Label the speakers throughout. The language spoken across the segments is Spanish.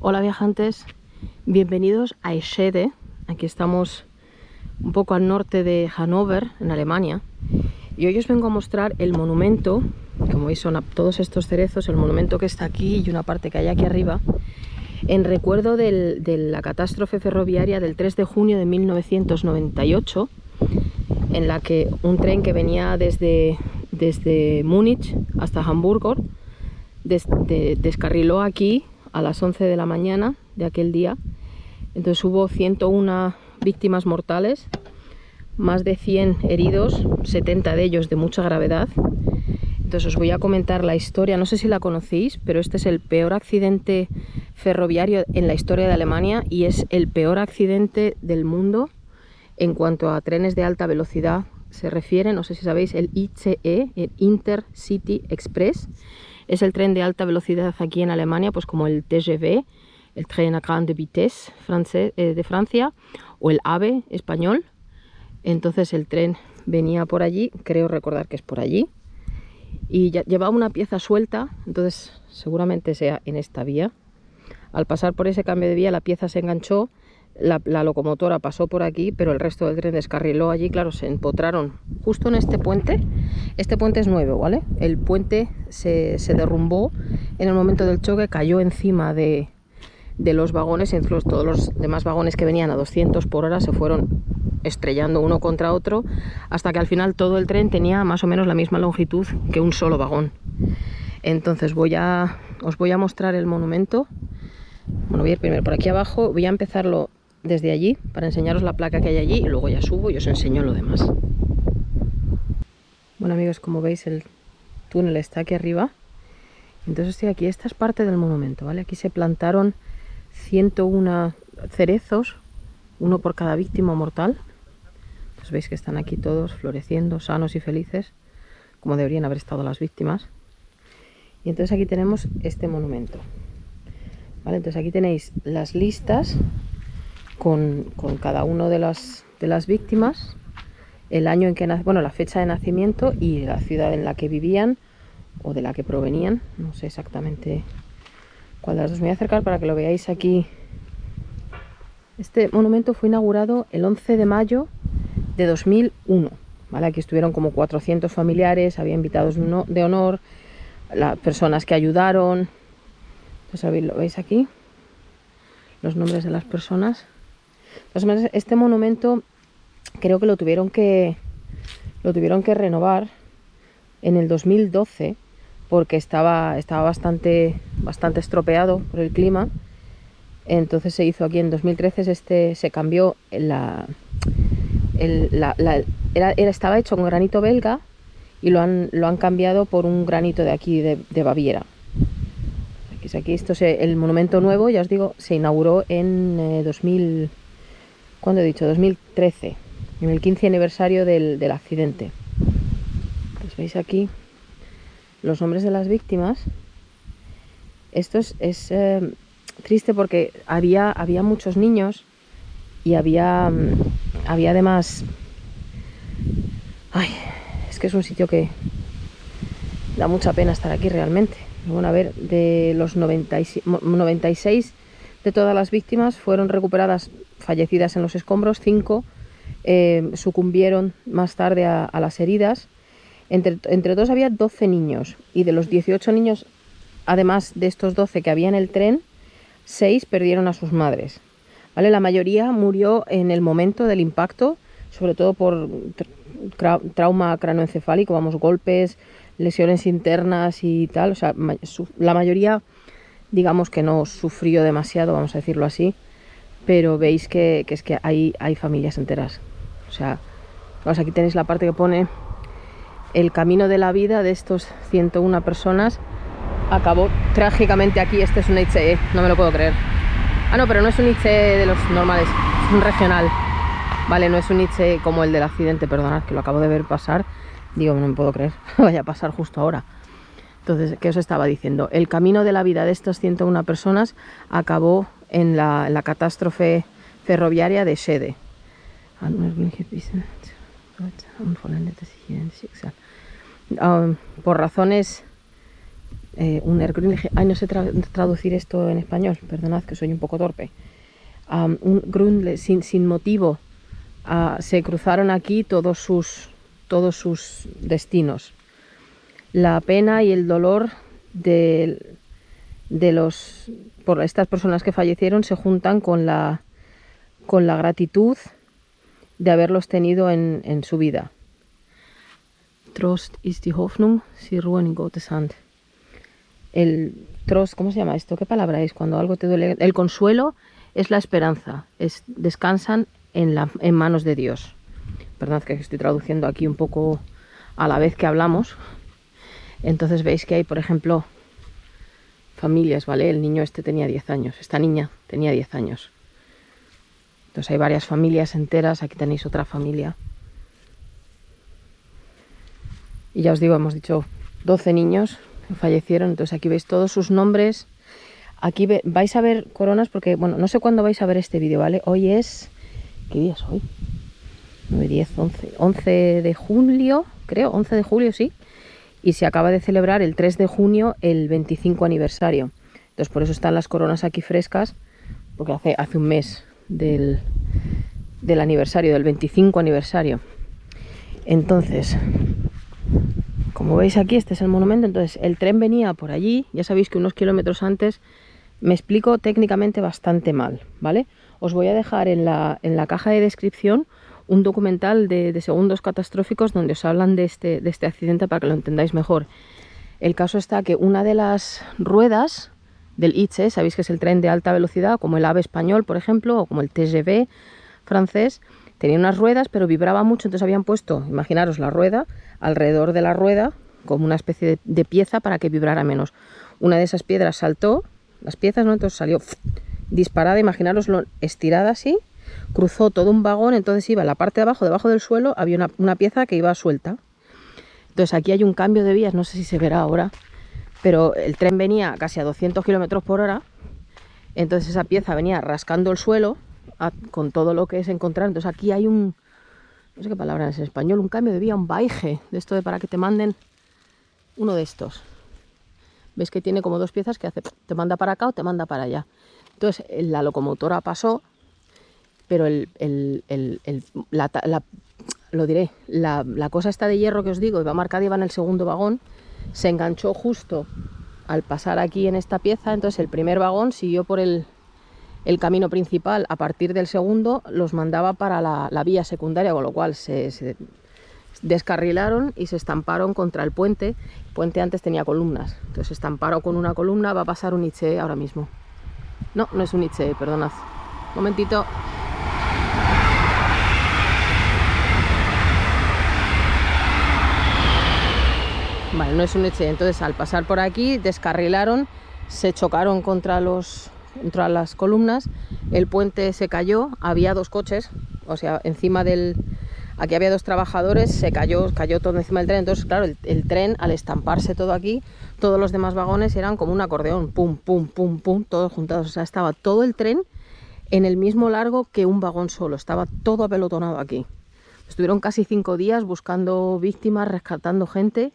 Speaker 1: Hola viajantes, bienvenidos a Eschede. Aquí estamos un poco al norte de Hannover, en Alemania. Y hoy os vengo a mostrar el monumento, como veis son todos estos cerezos, el monumento que está aquí y una parte que hay aquí arriba, en recuerdo de la catástrofe ferroviaria del 3 de junio de 1998, en la que un tren que venía desde Múnich hasta Hamburgo descarriló aquí a las 11 de la mañana de aquel día. Entonces hubo 101 víctimas mortales, más de 100 heridos, 70 de ellos de mucha gravedad. Entonces os voy a comentar la historia, no sé si la conocéis, pero este es el peor accidente ferroviario en la historia de Alemania y es el peor accidente del mundo en cuanto a trenes de alta velocidad se refiere. No sé si sabéis, el ICE, el Intercity Express, es el tren de alta velocidad aquí en Alemania, pues como el TGV, el Train à grande vitesse de Francia, o el AVE español. Entonces el tren venía por allí, creo recordar que es por allí, y ya llevaba una pieza suelta, entonces seguramente sea en esta vía. Al pasar por ese cambio de vía la pieza se enganchó, la locomotora pasó por aquí, pero el resto del tren descarriló allí. Claro, se empotraron justo en este puente. Este puente es nuevo, ¿vale? El puente se derrumbó en el momento del choque, cayó encima de los vagones, y entonces todos los demás vagones que venían a 200 por hora se fueron estrellando uno contra otro, hasta que al final todo el tren tenía más o menos la misma longitud que un solo vagón. Entonces os voy a mostrar el monumento. Bueno, voy a ir primero por aquí abajo, voy a empezarlo desde allí para enseñaros la placa que hay allí y luego ya subo y os enseño lo demás. Bueno amigos, como veis el túnel está aquí arriba. Entonces estoy aquí, esta es parte del monumento, ¿vale? Aquí se plantaron 101 cerezos, uno por cada víctima mortal. Entonces veis que están aquí todos floreciendo, sanos y felices, como deberían haber estado las víctimas. Y entonces aquí tenemos este monumento, ¿vale? Entonces aquí tenéis las listas con cada uno de las víctimas, el año en que bueno, la fecha de nacimiento y la ciudad en la que vivían o de la que provenían. No sé exactamente cuál de las dos. Me voy a acercar para que lo veáis aquí. Este monumento fue inaugurado el 11 de mayo de 2001, ¿vale? Aquí estuvieron como 400 familiares, había invitados de honor, las personas que ayudaron. Entonces lo veis aquí, los nombres de las personas. Entonces, este monumento creo que lo tuvieron que renovar en el 2012 porque estaba bastante estropeado por el clima. Entonces se hizo aquí en 2013, se cambió estaba hecho con granito belga y lo han cambiado por un granito de aquí de Baviera. Aquí esto el monumento nuevo, ya os digo, se inauguró en 2000, ¿cuándo he dicho? 2013, en el 15 aniversario del accidente. Pues veis aquí los nombres de las víctimas. Esto es triste porque había muchos niños y había además... Ay, es que es un sitio que da mucha pena estar aquí realmente. Bueno, a ver, de los 96 de todas las víctimas fueron recuperadas fallecidas en los escombros. 5 sucumbieron más tarde a las heridas. Entre todos había 12 niños, y de los 18 niños, además de estos 12 que había en el tren, 6 perdieron a sus madres, ¿vale? La mayoría murió en el momento del impacto, sobre todo por trauma craneoencefálico, vamos, golpes, lesiones internas y tal. O sea, la mayoría, digamos que no sufrió demasiado, vamos a decirlo así, pero veis que es que hay familias enteras. O sea, vamos, aquí tenéis la parte que pone: el camino de la vida de estos 101 personas acabó trágicamente aquí. Este es un ICE, no me lo puedo creer. Ah, no, pero no es un ICE de los normales, es un regional. Vale, no es un ICE como el del accidente, perdonad, que lo acabo de ver pasar. Digo, no me puedo creer, vaya a pasar justo ahora. Entonces, ¿qué os estaba diciendo? El camino de la vida de estas 101 personas acabó en la catástrofe ferroviaria de Eschede. Por razones Ay, no sé traducir esto en español, perdonad que soy un poco torpe. Un Gründe, sin motivo, se cruzaron aquí todos sus destinos. La pena y el dolor por estas personas que fallecieron se juntan con la gratitud de haberlos tenido en su vida. Trost ist die Hoffnung, sie ruhen in Gottes Hand. El trost, ¿cómo se llama esto? ¿Qué palabra es cuando algo te duele? El consuelo es la esperanza, descansan en manos de Dios. Perdón, que estoy traduciendo aquí un poco a la vez que hablamos. Entonces veis que hay, por ejemplo, familias, ¿vale? El niño este tenía 10 años, esta niña tenía 10 años. Entonces hay varias familias enteras, aquí tenéis otra familia. Y ya os digo, hemos dicho 12 niños que fallecieron, entonces aquí veis todos sus nombres. Aquí vais a ver coronas porque, bueno, no sé cuándo vais a ver este vídeo, ¿vale? Hoy es... ¿Qué día es hoy? 9, 10, 11... 11 de julio, creo, 11 de julio, sí. Y se acaba de celebrar el 3 de junio el 25 aniversario. Entonces por eso están las coronas aquí frescas, porque hace un mes del aniversario, del 25 aniversario. Entonces, como veis aquí, este es el monumento. Entonces el tren venía por allí, ya sabéis que unos kilómetros antes. Me explico técnicamente bastante mal, ¿vale? Os voy a dejar en la caja de descripción un documental de segundos catastróficos donde os hablan de este accidente para que lo entendáis mejor. El caso está que una de las ruedas del ICE, sabéis que es el tren de alta velocidad, como el AVE español, por ejemplo, o como el TGV francés, tenía unas ruedas, pero vibraba mucho, entonces habían puesto, imaginaros la rueda, alrededor de la rueda, como una especie de pieza para que vibrara menos. Una de esas piedras saltó, las piezas, ¿no? Entonces salió disparada, imaginaroslo, estirada así, cruzó todo un vagón, entonces iba en la parte de abajo, debajo del suelo, había una pieza que iba suelta. Entonces aquí hay un cambio de vías, no sé si se verá ahora, pero el tren venía casi a 200 km por hora, entonces esa pieza venía rascando el suelo con todo lo que es encontrar. Entonces aquí hay no sé qué palabra es en español, un cambio de vía, un baije, de esto de para que te manden uno de estos. Ves que tiene como dos piezas que hace, te manda para acá o te manda para allá. Entonces la locomotora pasó, pero la cosa esta de hierro que os digo, iba marcada, iba en el segundo vagón, se enganchó justo al pasar aquí en esta pieza. Entonces el primer vagón siguió por el camino principal, a partir del segundo los mandaba para la vía secundaria, con lo cual se descarrilaron y se estamparon contra el puente. El puente antes tenía columnas, entonces se estamparon con una columna. Va a pasar un ICE ahora mismo. No, no es un ICE, perdonad. Un momentito. Vale, no es un ICE. Entonces al pasar por aquí descarrilaron, se chocaron contra las columnas, el puente se cayó, había dos coches, o sea, encima aquí había dos trabajadores, se cayó todo encima del tren. Entonces claro, el tren, al estamparse todo aquí, todos los demás vagones eran como un acordeón, pum, pum, pum, pum, todos juntados. O sea, estaba todo el tren en el mismo largo que un vagón solo, estaba todo apelotonado aquí. Estuvieron casi 5 días buscando víctimas, rescatando gente.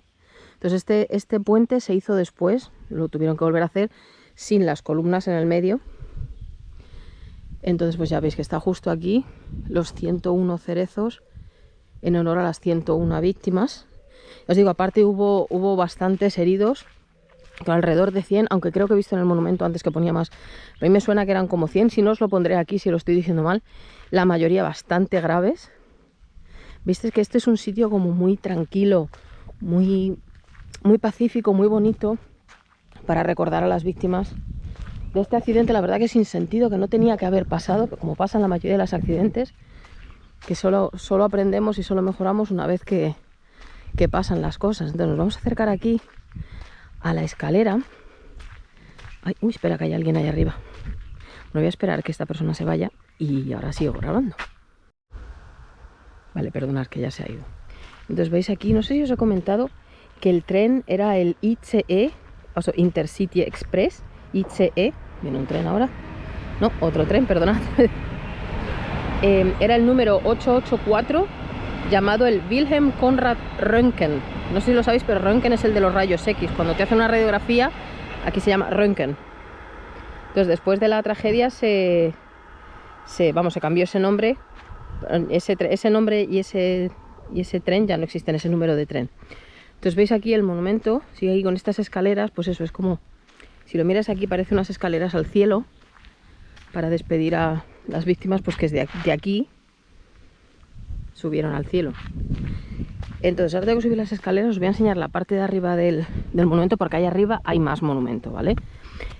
Speaker 1: Entonces este puente se hizo después, lo tuvieron que volver a hacer sin las columnas en el medio. Entonces pues ya veis que está justo aquí los 101 cerezos en honor a las 101 víctimas. Os digo, aparte hubo bastantes heridos, con alrededor de 100, aunque creo que he visto en el monumento antes que ponía más. Pero a mí me suena que eran como 100, si no os lo pondré aquí si lo estoy diciendo mal. La mayoría bastante graves. Viste que este es un sitio como muy tranquilo, muy pacífico, muy bonito, para recordar a las víctimas de este accidente. La verdad que sin sentido, que no tenía que haber pasado, como pasa en la mayoría de los accidentes, que solo aprendemos y solo mejoramos una vez que pasan las cosas. Entonces nos vamos a acercar aquí a la escalera. Ay, uy, espera, que hay alguien ahí arriba. Bueno, voy a esperar que esta persona se vaya y ahora sigo grabando. Vale, perdonad que ya se ha ido. Entonces veis aquí, no sé si os he comentado que el tren era el ICE, o sea, Intercity Express, ICE. Viene un tren ahora. No, otro tren, perdonad. Era el número 884 llamado el Wilhelm Conrad Röntgen. No sé si lo sabéis, pero Röntgen es el de los rayos X. Cuando te hacen una radiografía, aquí se llama Röntgen. Entonces, después de la tragedia se cambió ese nombre. Ese nombre y ese tren ya no existen, ese número de tren. Entonces veis aquí el monumento, sigue ahí con estas escaleras, pues eso es como, si lo miras aquí parece unas escaleras al cielo para despedir a las víctimas, pues que es de aquí subieron al cielo. Entonces ahora tengo que subir las escaleras, os voy a enseñar la parte de arriba del monumento, porque ahí arriba hay más monumento, ¿vale?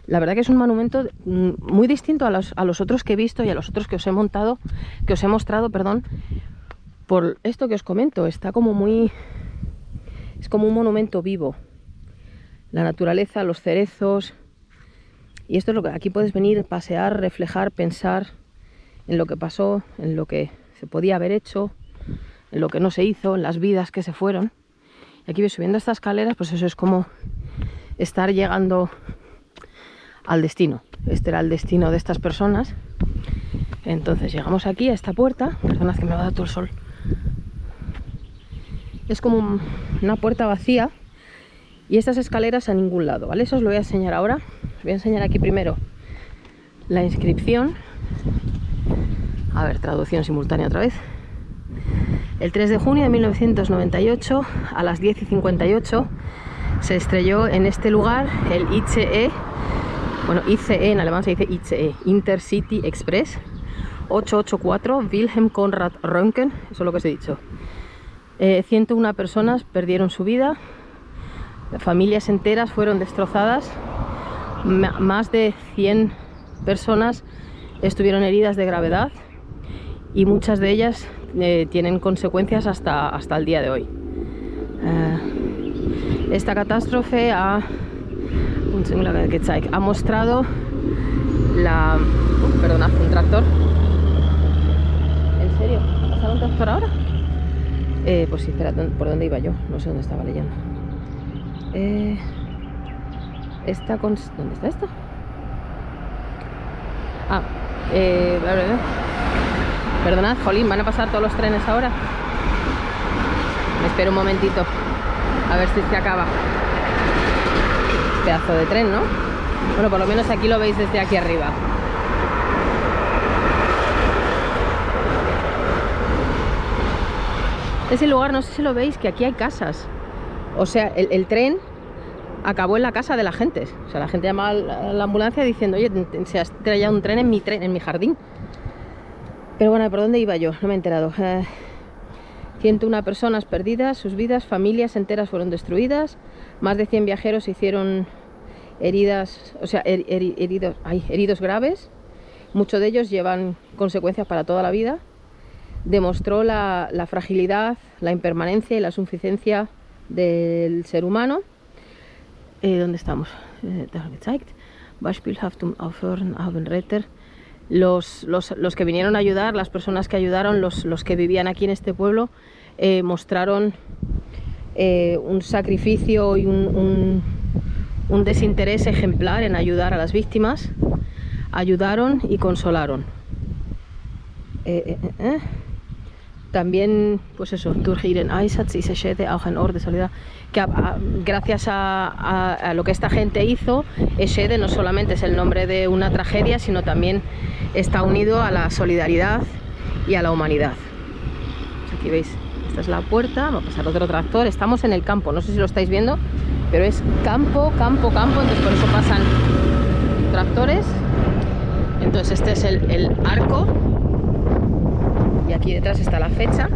Speaker 1: La verdad que es un monumento muy distinto a los otros que he visto y a los otros que os he mostrado, perdón, por esto que os comento. Está como muy... es como un monumento vivo. La naturaleza, los cerezos. Y esto es lo que aquí puedes venir, pasear, reflejar, pensar en lo que pasó, en lo que se podía haber hecho, en lo que no se hizo, en las vidas que se fueron. Y aquí subiendo estas escaleras, pues eso es como estar llegando al destino. Este era el destino de estas personas. Entonces llegamos aquí a esta puerta. Perdonad que me va a dar todo el sol. Es como una puerta vacía y estas escaleras a ningún lado, ¿vale? Eso os lo voy a enseñar ahora. Os voy a enseñar aquí primero la inscripción. A ver, traducción simultánea otra vez. El 3 de junio de 1998 a las 10:58 se estrelló en este lugar el ICE. Bueno, ICE en alemán se dice ICE, Intercity Express 884 Wilhelm Conrad Röntgen, eso es lo que os he dicho. 101 personas perdieron su vida, familias enteras fueron destrozadas, más de 100 personas estuvieron heridas de gravedad y muchas de ellas tienen consecuencias hasta el día de hoy. Esta catástrofe ha mostrado la... perdonad, un tractor. ¿En serio? ¿Ha pasado un tractor ahora? Pues sí, espera, ¿por dónde iba yo? No sé dónde estaba leyendo. ¿Dónde está esto? Perdonad, jolín, ¿van a pasar todos los trenes ahora? Me espero un momentito, a ver si se acaba. Pedazo de tren, ¿no? Bueno, por lo menos aquí lo veis desde aquí arriba. Es el lugar, no sé si lo veis, que aquí hay casas. O sea, el tren acabó en la casa de la gente. O sea, la gente llamaba a la ambulancia diciendo: oye, se ha estrellado un tren en mi jardín. Pero bueno, ¿por dónde iba yo? No me he enterado. 101 personas perdidas, sus vidas, familias enteras fueron destruidas, más de 100 viajeros se hicieron heridas, o sea, heridos graves. Muchos de ellos llevan consecuencias para toda la vida. Demostró la fragilidad, la impermanencia y la suficiencia del ser humano. ¿Dónde estamos? Beispielhaft aufhören haben Retter. Los que vinieron a ayudar, las personas que ayudaron, los que vivían aquí en este pueblo, mostraron un sacrificio y un desinterés ejemplar en ayudar a las víctimas. Ayudaron y consolaron. También, pues eso, durch ihren Einsatz ist Eschede auch ein Ort de solidaridad. Que gracias a lo que esta gente hizo, Eschede no solamente es el nombre de una tragedia, sino también está unido a la solidaridad y a la humanidad. Pues aquí veis, esta es la puerta, va a pasar otro tractor. Estamos en el campo, no sé si lo estáis viendo, pero es campo, entonces por eso pasan tractores. Entonces este es el arco. Y aquí detrás está la fecha.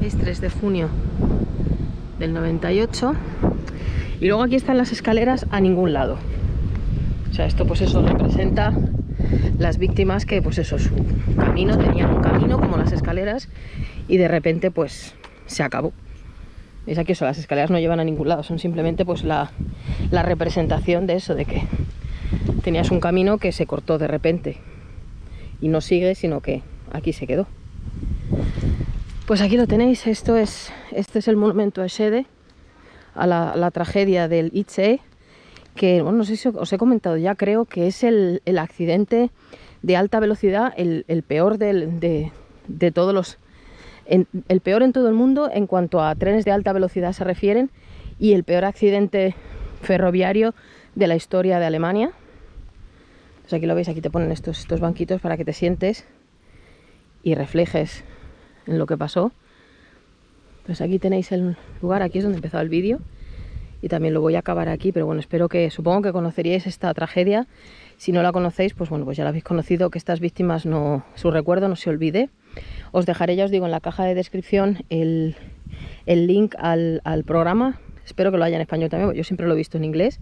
Speaker 1: Es 3 de junio del 98. Y luego aquí están las escaleras a ningún lado. O sea, esto pues eso representa las víctimas que pues eso, su camino, tenían un camino como las escaleras y de repente pues se acabó. ¿Veis aquí eso? Las escaleras no llevan a ningún lado, son simplemente pues la representación de eso, de que tenías un camino que se cortó de repente. Y no sigue, sino que aquí se quedó. Pues aquí lo tenéis, este es el monumento a Eschede, a la tragedia del ICE, que bueno, no sé si os he comentado ya, creo que es el accidente de alta velocidad, el peor de de todos los... el peor en todo el mundo en cuanto a trenes de alta velocidad se refieren, y el peor accidente ferroviario de la historia de Alemania. Pues aquí lo veis, aquí te ponen estos banquitos para que te sientes y reflejes en lo que pasó. Pues aquí tenéis el lugar, aquí es donde empezó el vídeo, y también lo voy a acabar aquí, pero bueno, supongo que conoceríais esta tragedia. Si no la conocéis, pues bueno, pues ya la habéis conocido, que estas víctimas su recuerdo no se olvide. Os dejaré, ya os digo, en la caja de descripción el link al programa. Espero que lo haya en español también, yo siempre lo he visto en inglés,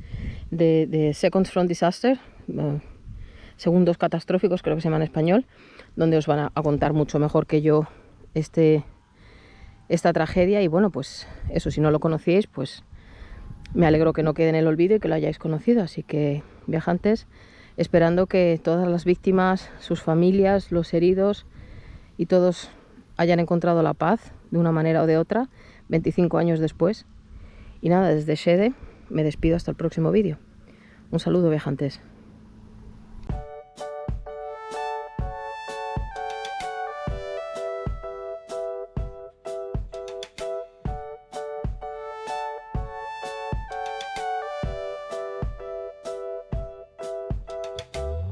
Speaker 1: de Seconds from Disaster, segundos catastróficos creo que se llama en español, donde os van a contar mucho mejor que yo esta tragedia. Y bueno, pues eso, si no lo conocíais, pues me alegro que no quede en el olvido y que lo hayáis conocido. Así que, viajantes, esperando que todas las víctimas, sus familias, los heridos y todos hayan encontrado la paz de una manera o de otra 25 años después. Y nada, desde Shede me despido hasta el próximo vídeo. Un saludo, viajantes.